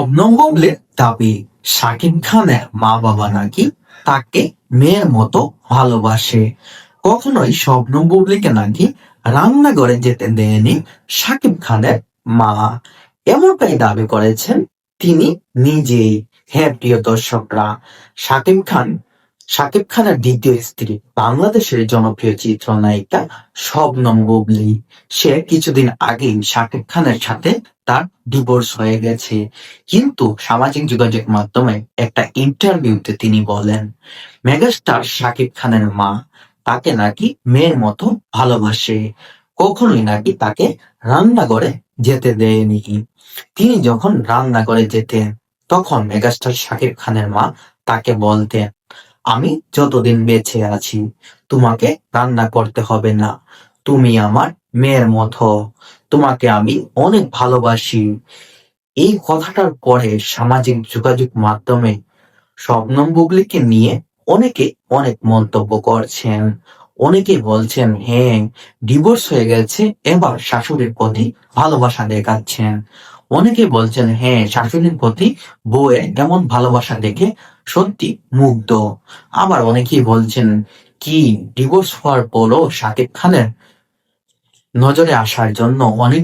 শবনম বুবলির দাবি, শাকিব খানের মা বাবা নাকি তাকে মেয়ের মতো ভালোবাসে। কখনোই শবনম বুবলিকে নাকি রান্নাঘরে যেতে দেয়নি শাকিব খানের মা, এমনটাই দাবি করেছেন তিনি নিজেই। হ্যাঁ প্রিয় দর্শকরা, শাকিব খান শাকিব খানের দ্বিতীয় স্ত্রী বাংলাদেশের জনপ্রিয় চিত্রনায়িকা শবনম বুবলি। সে কিছুদিন আগেই শাকিব খানের সাথে তার ডিভোর্স হয়ে গেছে, কিন্তু সামাজিক যোগাযোগ মাধ্যমে একটা ইন্টারভিউতে তিনি বলেন মেগাস্টার শাকিব খানের মা তাকে নাকি মেয়ের মতো ভালোবাসে, কখনোই নাকি তাকে রান্নাঘরে যেতে দেয়নি। তিনি যখন রান্নাঘরে যেতেন তখন মেগাস্টার শাকিব খানের মা তাকে বলতেন, আমি যতদিন বেঁচে আছি তোমাকে রান্না করতে হবে না, তুমি আমার মেয়ের মতো, তোমাকে আমি অনেক ভালোবাসি। এই কথাটার পরে সামাজিক যোগাযোগ মাধ্যমে শবনম বুবলিকে নিয়ে অনেকে অনেক মন্তব্য করছেন। অনেকে বলছেন হ্যাঁ, ডিভোর্স হয়ে গেছে, এবার শাশুড়ির প্রতি ভালোবাসা দেখাচ্ছেন। অনেকে বলছেন হ্যাঁ, শাশুড়ির প্রতি বউয়ের এমন ভালোবাসা দেখে সত্যি মুগ্ধ। আবার অনেকেই বলছেন কি, ডিভোর্স হওয়ার পরও শাকিব খানের নজরে আসার জন্য অনেক